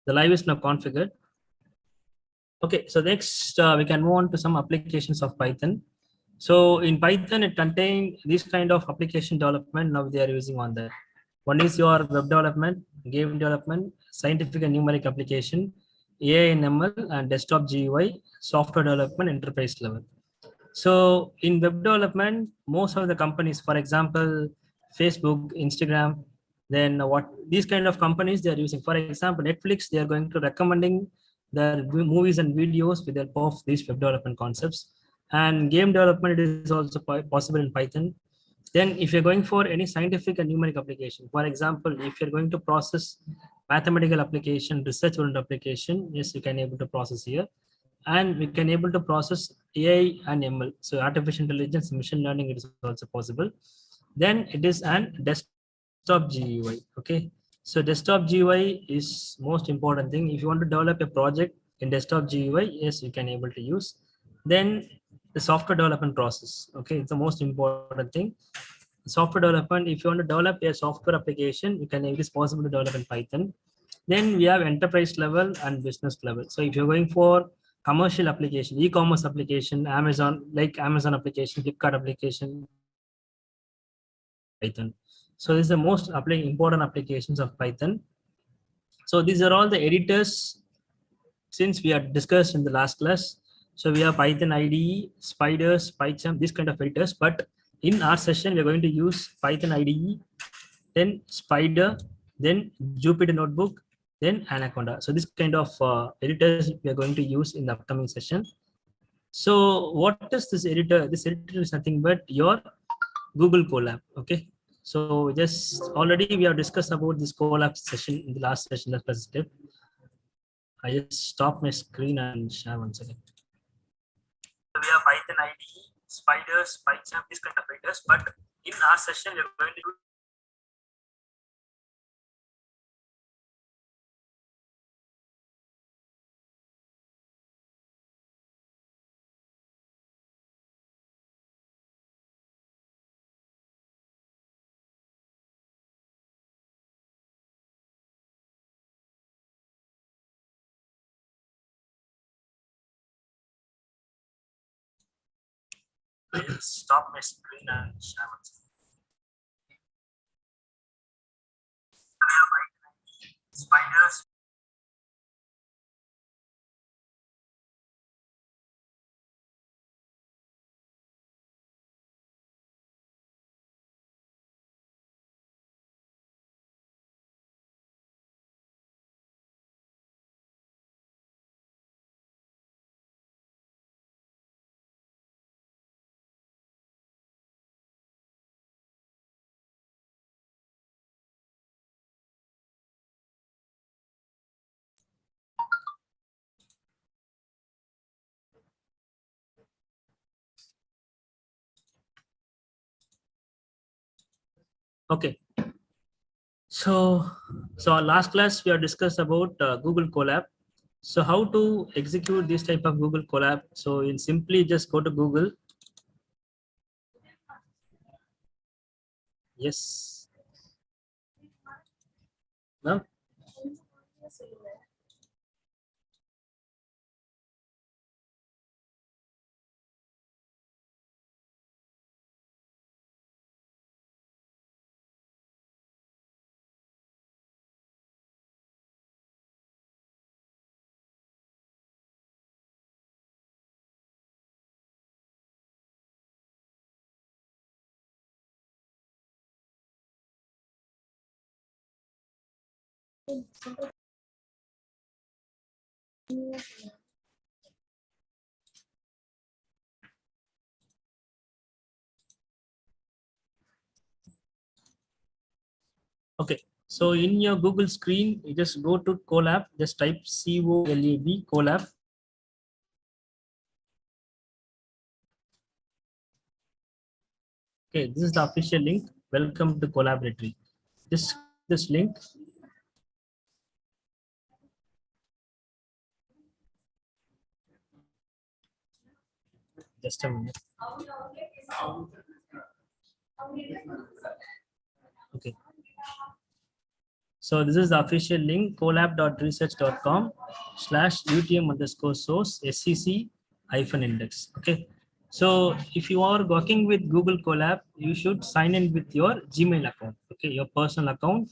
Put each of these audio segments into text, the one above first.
The live is now configured. Okay, so next we can move on to some applications of Python. So in Python, it contains this kind of application development. Now they are using on that. One is your web development, game development, scientific and numeric application, AI and ML, and desktop GUI, software development, enterprise level. So in web development, most of the companies, for example, Facebook, Instagram, then what these kind of companies they are using. For example, Netflix, they are going to recommending their movies and videos with the help of these web development concepts. And game development is also possible in Python. Then if you're going for any scientific and numeric application, for example, if you're going to process mathematical application, research oriented application, yes, you can able to process here. And we can able to process AI and ML. So artificial intelligence, machine learning, it is also possible. Then it is an desktop GUI. Okay. So desktop GUI is most important thing. If you want to develop a project in desktop GUI, yes, you can able to use. Then the software development process. Okay, it's the most important thing. Software development, if you want to develop a software application, you can, it is possible to develop in Python. Then we have enterprise level and business level. So if you're going for commercial application, e-commerce application, Amazon, like Amazon application, Flipkart application, Python. So this is the most important applications of Python. So these are all the editors since we had discussed in the last class. So we have Python IDE, spiders, PyCharm, this kind of editors. But in our session, we're going to use Python IDE, then Spider, then Jupyter Notebook, then Anaconda. So this kind of editors we are going to use in the upcoming session. So what is this editor? This editor is nothing but your Google Colab. Okay. So just already we have discussed about this Colab session in the last session, the first step. I just stop my screen and share one second. So we have Python IDE, spiders, PyCharm, this kind of editors. But in our session, we're going to do stop my screen and share one second. We have Python IDE, spiders. Okay. So our last class we have discussed about Google Colab. So how to execute this type of Google Colab? So in simply just go to Google. Yes. No? Okay. So in your Google screen, you just go to Colab, just type COLAB, Colab. Okay, this is the official link. Welcome to Collaboratory. Just this link. Just a minute. Okay. So this is the official link, colab.research.com/UTM_source SCC -index. Okay. So if you are working with Google Colab, you should sign in with your Gmail account, okay, your personal account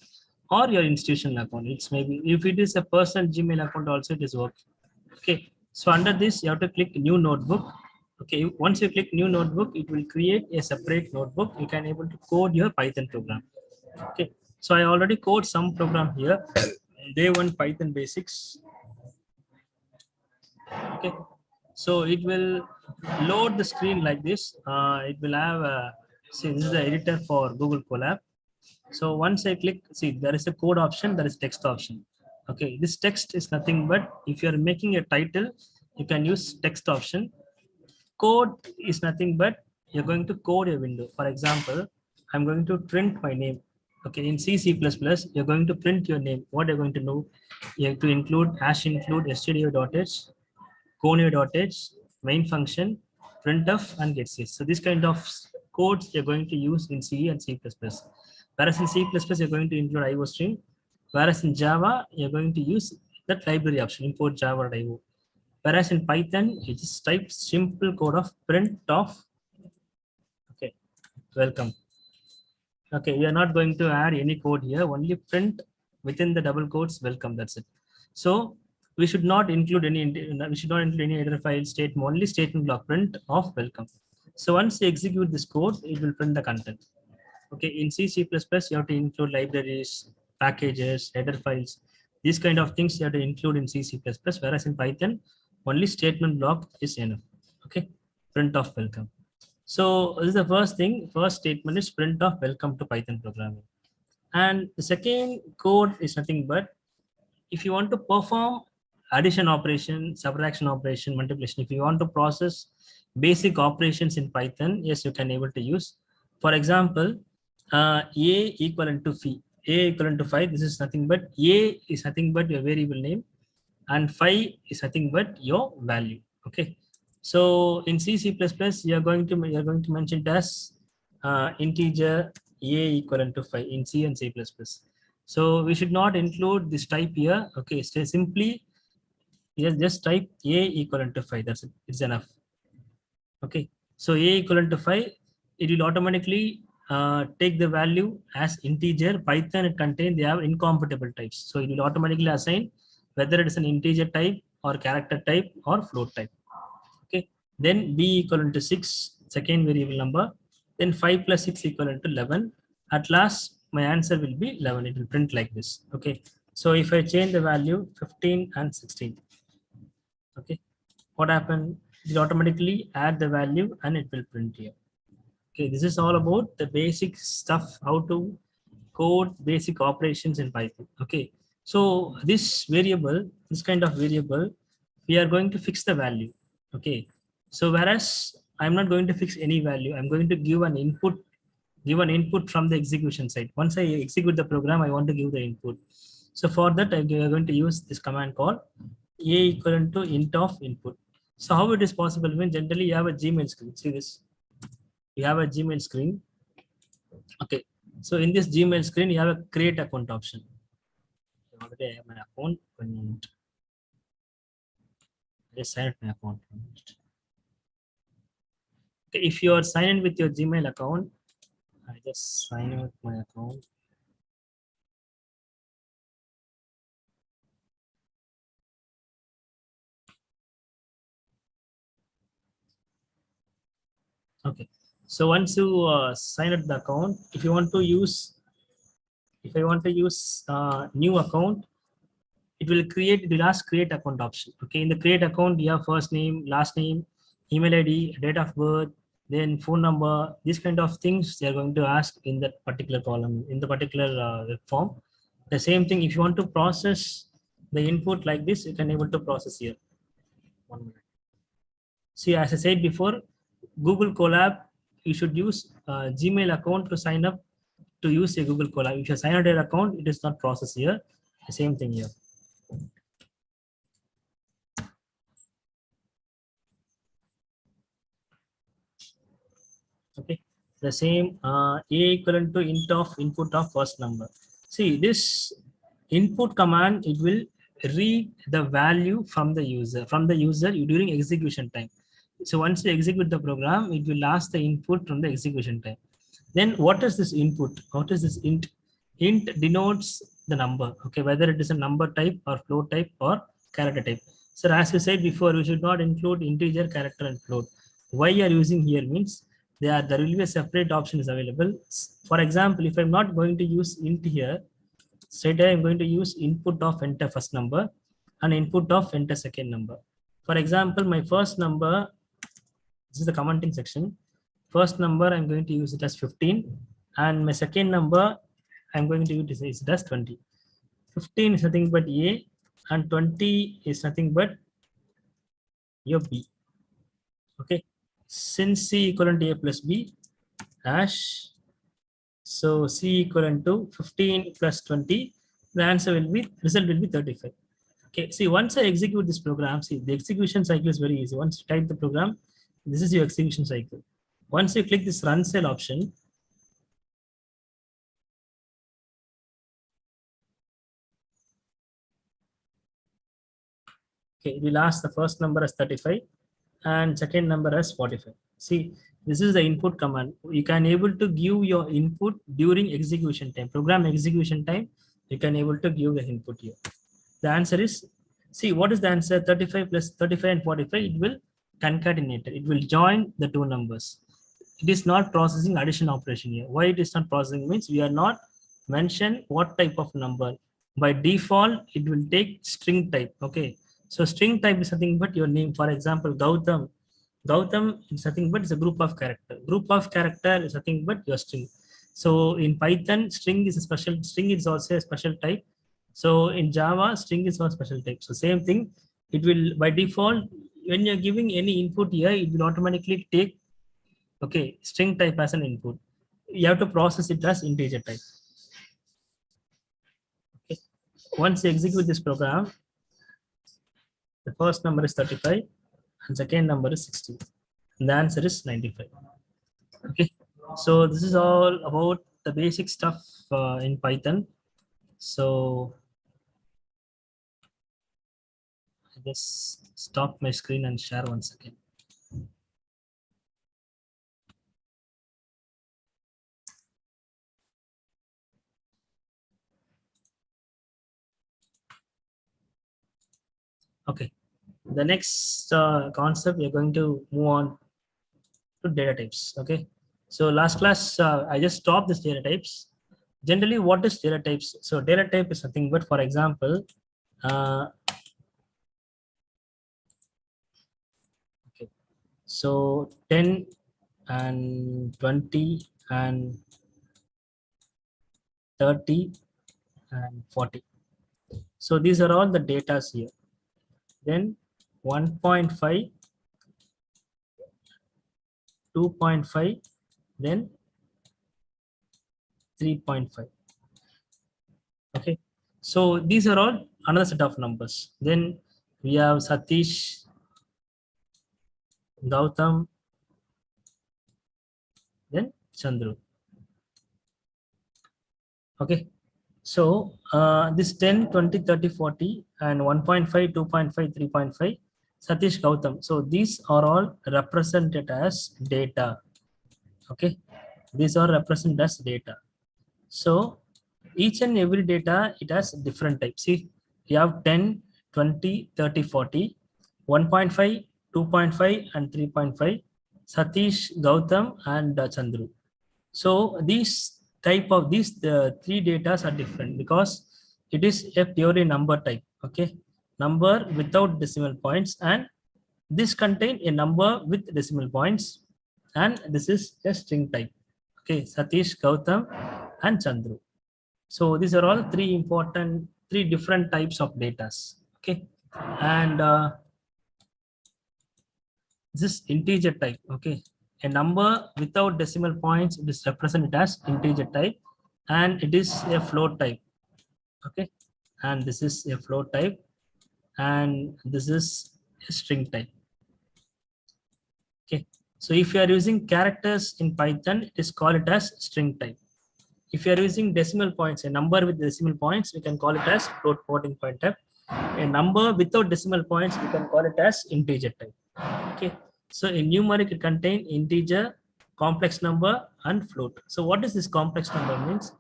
or your institutional account. It's maybe if it is a personal Gmail account also it is working. Okay. So under this you have to click new notebook. Okay. Once you click new notebook, it will create a separate notebook. You can able to code your Python program. Okay. So I already code some program here. Day one Python basics. Okay. So it will load the screen like this. It will have see, this is the editor for Google Colab. So once I click, see, there is a code option, there is text option. Okay, this text is nothing but if you are making a title, you can use text option. Code is nothing but you're going to code a window. For example, I'm going to print my name. Okay, in C++, you're going to print your name. What you're going to know, you have to include hash include stdio.h, conio.h, main function, printf, and getSys. So this kind of codes you're going to use in C and C++. Whereas in C++, you're going to include IO string. Whereas in Java, you're going to use that library option, import java.io. Whereas in Python, you just type simple code of print of, okay, welcome. Okay, we are not going to add any code here, only print within the double quotes, welcome, that's it. So we should not include any header file statement, only statement block print of welcome. So once you execute this code, it will print the content. Okay, in C++, you have to include libraries, packages, header files, these kind of things you have to include in C++, whereas in Python, only statement block is enough. Okay, print of welcome. So this is the first thing. First statement is print of welcome to Python programming. And the second code is nothing but if you want to perform addition operation, subtraction operation, multiplication, if you want to process basic operations in Python, yes, you can able to use. For example, a equivalent to phi, a equivalent to 5. This is nothing but a is nothing but your variable name, and phi is nothing but your value. Okay. So in C++, you're going to mention it as integer a equivalent to 5 in C and C++. So we should not include this type here. Okay, so simply just type a equivalent to 5. That's it. It's enough. Okay, so a equivalent to 5, it will automatically take the value as integer. Python it contain they have incompatible types, so it will automatically assign whether it is an integer type or character type or float type. Okay, then b equivalent to 6, second variable number, then 5 plus 6 equivalent to 11. At last my answer will be 11. It will print like this. Okay, so if I change the value 15 and 16, okay, what happened, it automatically add the value and it will print here. Okay, this is all about the basic stuff, how to code basic operations in Python. Okay, so this variable, this kind of variable, we are going to fix the value. Okay, so whereas I'm not going to fix any value, I'm going to give an input from the execution side. Once I execute the program, I want to give the input. So for that, I'm going to use this command called a equivalent to int of input. So how it is possible when generally you have a Gmail screen. See this, you have a Gmail screen. Okay, so in this Gmail screen, you have a create account option. Already I have my account. Just sign up my account. Okay, if you are signed in with your Gmail account, I just sign in with my account. Okay, so once you sign up the account, if you want to use, if I want to use new account, it will ask create account option. Okay, in the create account, you have first name, last name, email ID, date of birth, then phone number, these kind of things they are going to ask in that particular column, in the particular form. The same thing, if you want to process the input like this, you can able to process here. 1 minute. See, as I said before, Google Colab, you should use Gmail account to sign up to use a Google Colab. If you sign up your account, it is not processed here. The same thing here. Okay, the same a equivalent to int of input of first number. See this input command, it will read the value from the user during execution time. So once you execute the program, it will ask the input from the execution time. Then what is this input? What is this int? Int denotes the number, okay, whether it is a number type or float type or character type. So as you said before, we should not include integer, character, and float. Why you are using here means there will be a separate option is available. For example, if I'm not going to use int here, straight away I'm going to use input of enter first number and input of enter second number. For example, my first number, this is the commenting section. First number I'm going to use it as 15, and my second number I'm going to use it as 20. 15 is nothing but A, and 20 is nothing but your B. Okay, since C equivalent to A plus B, hash. So C equivalent to 15 plus 20, the answer will be, result will be 35. Okay, see, once I execute this program, see, the execution cycle is very easy. Once you type the program, this is your execution cycle. Once you click this run cell option, okay, it will ask the first number as 35 and second number as 45. See, this is the input command. You can able to give your input during execution time, program execution time. You can able to give the input here. The answer is, see, what is the answer? 35 plus 35 and 45, it will concatenate. It will join the two numbers. It is not processing addition operation here. Why it is not processing means we are not mention what type of number. By default, it will take string type. Okay. So string type is nothing but your name. For example, Gautam. Gautam is nothing but it's a group of character. Group of character is nothing but your string. So in Python, string is a special, string is also a special type. So in Java, string is not special type. So same thing, it will by default, when you're giving any input here, it will automatically take, okay, string type as an input. You have to process it as integer type. Okay. Once you execute this program, the first number is 35 and second number is 60. And the answer is 95. Okay. So this is all about the basic stuff in Python. So I just stop my screen and share once again. Okay. The next concept, we're going to move on to data types. Okay. So last class, I just stopped this data types. Generally, what is data types? So data type is nothing but, for example, okay. So 10 and 20 and 30 and 40. So these are all the data here. Then 1.5, 2.5, then 3.5. Okay, so these are all another set of numbers. Then we have Satish, Gautam, then Chandru. Okay, so this 10, 20, 30, 40 and 1.5, 2.5, 3.5, Satish, Gautam. So these are all represented as data. Okay, these are represented as data. So each and every data, it has different types. See, you have 10, 20, 30, 40, 1.5, 2.5 and 3.5, Satish, Gautam and Chandru. So these type of these three data are different because it is a purely number type. Okay, number without decimal points, and this contain a number with decimal points, and this is a string type. Okay, Satish, Gautam and Chandru. So these are all three different types of data. Okay, and this integer type. Okay, a number without decimal points, it is represented as integer type, and it is a float type. Okay, and this is a float type, and this is a string type. Okay, so if you are using characters in Python, it is called it as string type. If you are using decimal points, a number with decimal points, we can call it as floating point type. A number without decimal points, we can call it as integer type. Okay. So in numeric, it contains integer, complex number, and float. So what is this complex number means?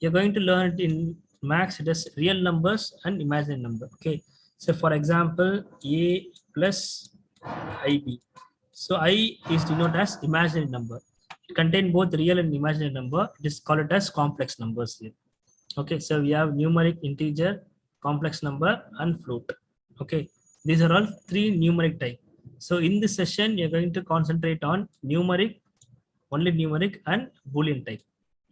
You're going to learn it in max. It is real numbers and imaginary number. Okay. So for example, a plus ib. So I is denoted as imaginary number. It contains both real and imaginary number. It is called it as complex numbers here. Okay, so we have numeric, integer, complex number, and float. Okay, these are all three numeric type. So in this session, you're going to concentrate on numeric, only numeric, and Boolean type.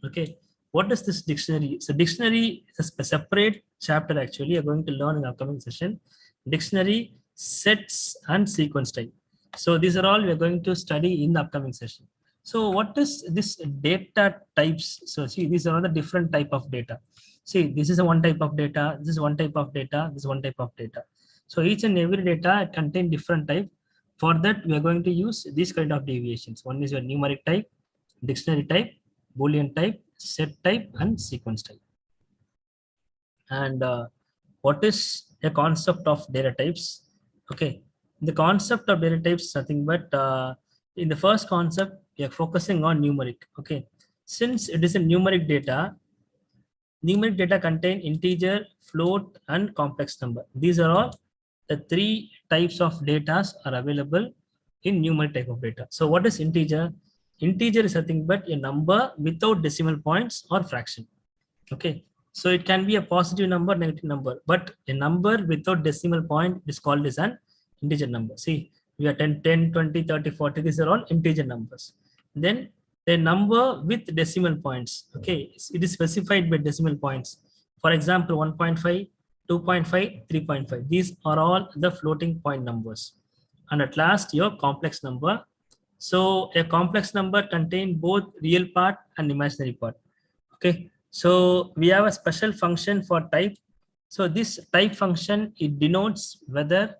Okay, what is this dictionary? So dictionary is a separate chapter actually. You're going to learn in the upcoming session. Dictionary, sets, and sequence type. So these are all we're going to study in the upcoming session. So what is this data types? So see, these are all the different type of data. See, this is a one type of data. This is one type of data. This is one type of data. So each and every data contain different type. For that, we are going to use these kind of deviations. One is your numeric type, dictionary type, Boolean type, set type, and sequence type. And what is a concept of data types? Okay, the concept of data types is nothing but in the first concept, we are focusing on numeric. Okay, since it is a numeric data contain integer, float, and complex number. These are all the three types of data are available in numeric type of data. So what is integer? Integer is nothing but a number without decimal points or fraction. Okay, so it can be a positive number, negative number, but a number without decimal point is called as an integer number. See, we are 10, 10, 20, 30, 40. These are all integer numbers. Then a number with decimal points. Okay, it is specified by decimal points. For example, 1.5, 2.5, 3.5. These are all the floating point numbers. And at last, your complex number. So a complex number contains both real part and imaginary part. Okay, so we have a special function for type. So this type function, it denotes whether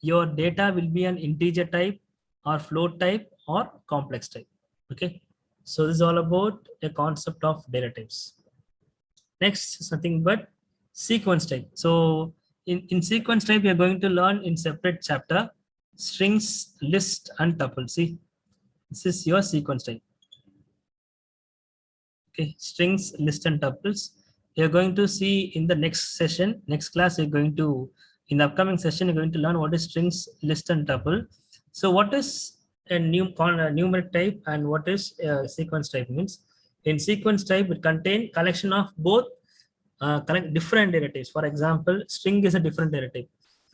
your data will be an integer type or float type or complex type. Okay, so this is all about a concept of data types. Next is nothing but sequence type. So in sequence type, we are going to learn in separate chapter strings, list, and tuple. See, this is your sequence type. Okay, strings, list, and tuples. You're going to see in the next session, next class, you're going to, in the upcoming session, you're going to learn what is strings, list, and tuple. So what is a numeric type and what is a sequence type means? In sequence type, it contains collection of both different data types. For example, string is a different data type,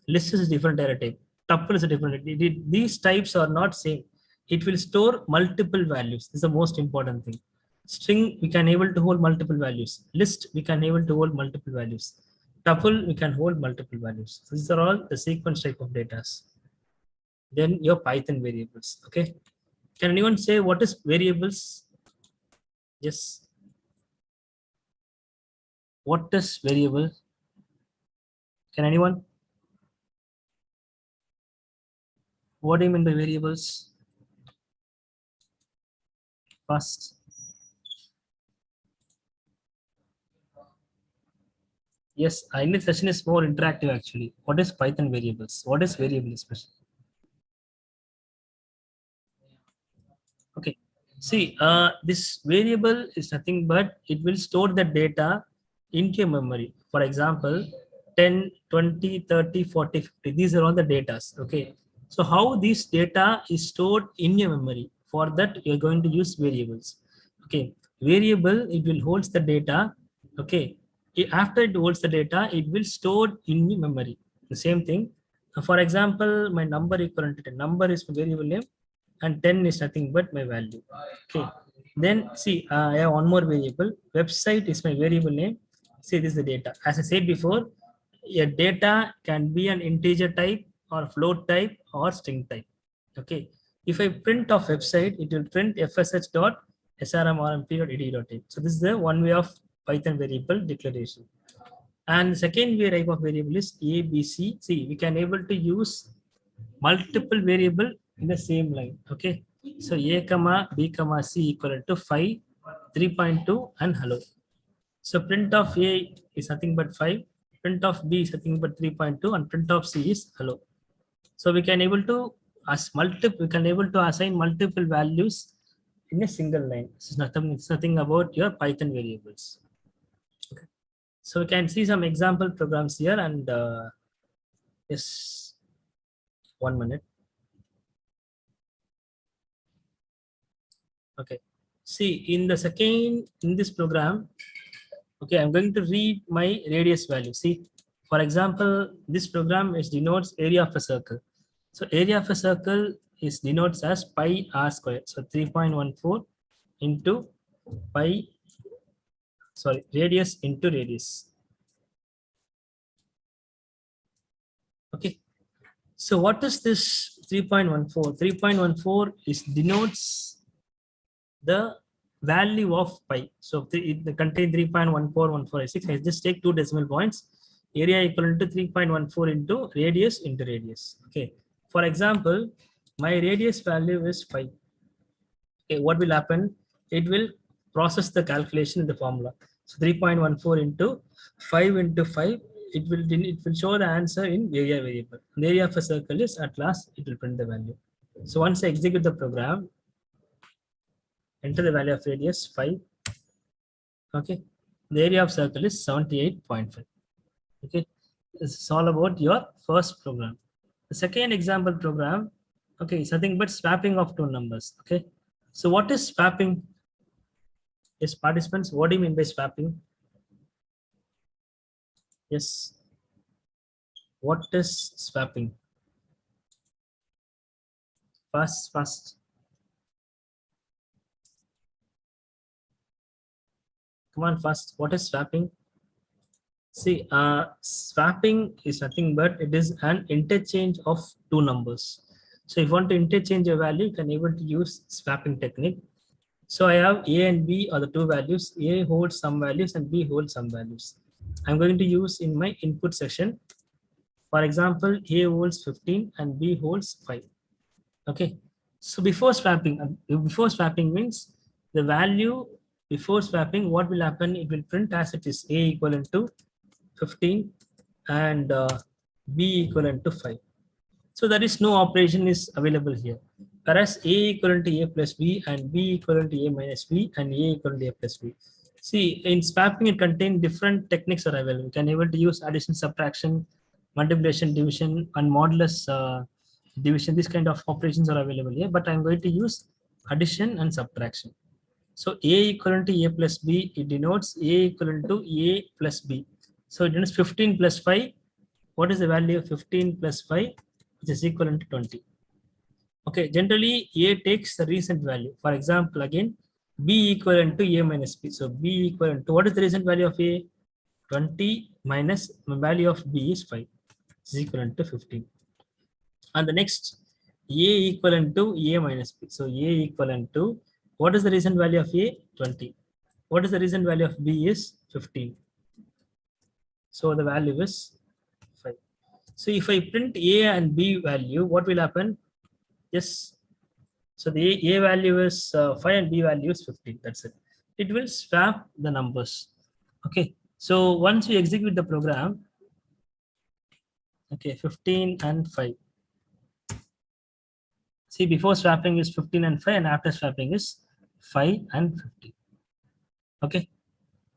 list is a different data type, tuple is a different data type. These types are not same. It will store multiple values. This is the most important thing. String, we can able to hold multiple values. List, we can able to hold multiple values. Tuple, we can hold multiple values. So these are all the sequence type of data. Then your Python variables. Okay, can anyone say what is variables? Yes. What is variable? Can anyone? What do you mean by variables? First. Yes, I think session is more interactive actually. What is Python variables? What is variable especially? Okay, see, this variable is nothing but it will store the data into a memory. For example, 10, 20, 30, 40, 50. These are all the data. Okay, so how this data is stored in your memory? For that, you're going to use variables. Okay, variable, it will holds the data. Okay, after it holds the data, it will store in the memory. The same thing. For example, my number equivalent to 10. Number is variable name and 10 is nothing but my value. Okay, then see, I have one more variable. Website is my variable name. See, this is the data. As I said before, your data can be an integer type or float type or string type. Okay, if I print of website, it will print fsh.srmrmp.edu.in. So this is the one way of Python variable declaration. And the second way type of variable is ABC. See, we can able to use multiple variable in the same line. Okay, so a comma b comma c equal to 5, 3.2 and hello. So print of A is nothing but 5, print of B is nothing but 3.2, and print of C is hello. So we can able to we can able to assign multiple values in a single line. It's nothing about your Python variables. Okay. So we can see some example programs here, and yes, 1 minute. Okay. See, in this program, okay, I'm going to read my radius value. See, for example, this program is denotes area of a circle. So area of a circle is denotes as pi r square. So 3.14 into pi, sorry, radius into radius. Okay. So what is this 3.14? 3.14 is denotes the value of pi. So it contain 3.141486. I just take two decimal points. Area equivalent to 3.14 into radius. Okay. For example, my radius value is 5. Okay, what will happen? It will process the calculation in the formula. So 3.14 into 5 into 5, it will show the answer in area variable. The area of a circle is at last it will print the value. So once I execute the program, enter the value of radius 5. Okay, the area of circle is 78.5. Okay, this is all about your first program. The second example program, okay, is nothing but swapping of two numbers. Okay, so what is swapping? Yes, participants, what do you mean by swapping? Yes, what is swapping? Fast. Come on, fast. What is swapping? See, swapping is nothing but it is an interchange of two numbers. So if you want to interchange a value, you can able to use swapping technique. So I have A and B are the two values. A holds some values and B holds some values. I'm going to use in my input section. For example, A holds 15 and B holds 5. Okay. So before swapping means the value before swapping, what will happen? It will print as it is A equivalent to 15 and B equivalent to 5. So there is no operation is available here. Whereas A equivalent to A plus B and B equivalent to A minus B and A equivalent to A plus B. See, in swapping, it contains different techniques are available. You can able to use addition, subtraction, multiplication, division, and modulus division. This kind of operations are available here. But I'm going to use addition and subtraction. So A equivalent to A plus B, it denotes A equivalent to A plus B. So it denotes 15 plus 5. What is the value of 15 plus 5? Which is equivalent to 20. Okay, generally A takes the recent value. For example, again, B equivalent to A minus B. So B equivalent to, what is the recent value of A? 20 minus the value of B is 5. Is equivalent to 15. And the next, A equivalent to A minus B. So A equivalent to, what is the recent value of A? 20. What is the recent value of B is 15. So the value is 5. So if I print A and B value, what will happen? Yes. So the A value is 5 and B value is 15. That's it. It will swap the numbers. Okay. So once we execute the program, okay, 15 and 5. See, before swapping is 15 and 5, and after swapping is 5 and 15. Okay.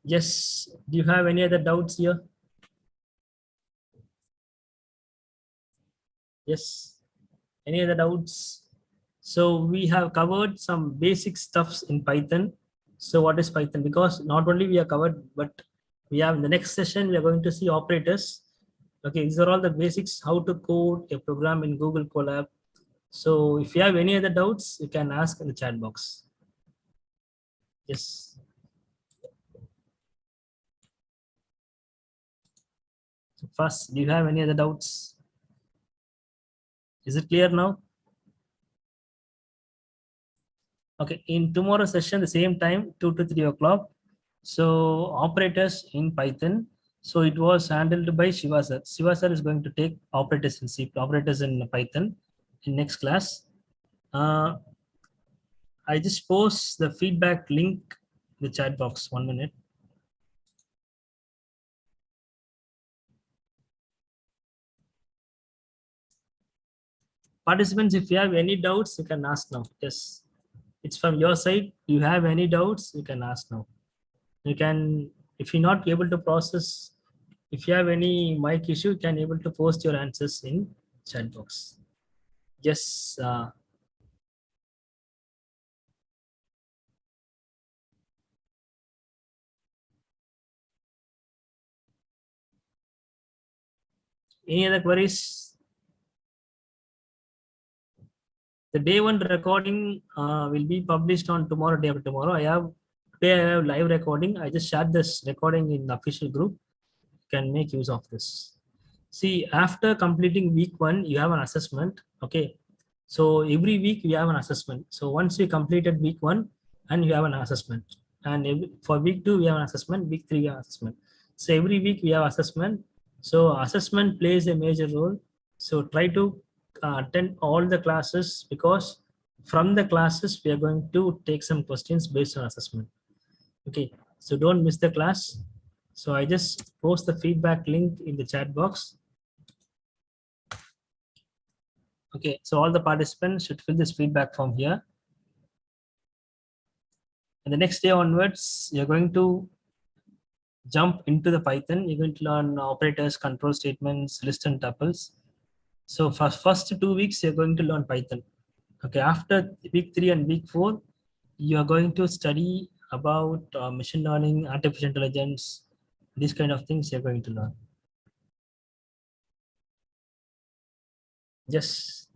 Yes. Do you have any other doubts here? Yes. Any other doubts? So we have covered some basic stuffs in Python. So what is Python? Because not only we are covered, but we have in the next session, we are going to see operators. Okay, these are all the basics, how to code a program in Google Colab. So if you have any other doubts, you can ask in the chat box. Yes. So first, do you have any other doubts? Is it clear now? Okay, in tomorrow's session, the same time, 2 to 3 o'clock. So operators in Python. So it was handled by Shiva sir. Shiva sir is going to take operators in C, operators in Python in next class. I just post the feedback link in the chat box. 1 minute. Participants, if you have any doubts, you can ask now. Yes, it's from your side. You have any doubts, you can ask now. You can, if you're not able to process, if you have any mic issue, you can able to post your answers in chat box. Yes. Any other queries? The day one recording will be published on tomorrow, day after tomorrow. Today I have live recording. I just shared this recording in the official group. You can make use of this. See, after completing week one, you have an assessment. Okay. So every week we have an assessment. So once you completed week one, and you have an assessment. And for week two, we have an assessment. Week three, we have assessment. So every week we have assessment. So assessment plays a major role. So try to attend all the classes, because from the classes we are going to take some questions based on assessment. Okay, so don't miss the class. So I just post the feedback link in the chat box. Okay, so all the participants should fill this feedback form here. And the next day onwards, you're going to jump into the Python. You're going to learn operators, control statements, list and tuples. So for first 2 weeks, you're going to learn Python. Okay, after week 3 and week 4, you are going to study about machine learning, artificial intelligence, these kind of things you're going to learn. Yes.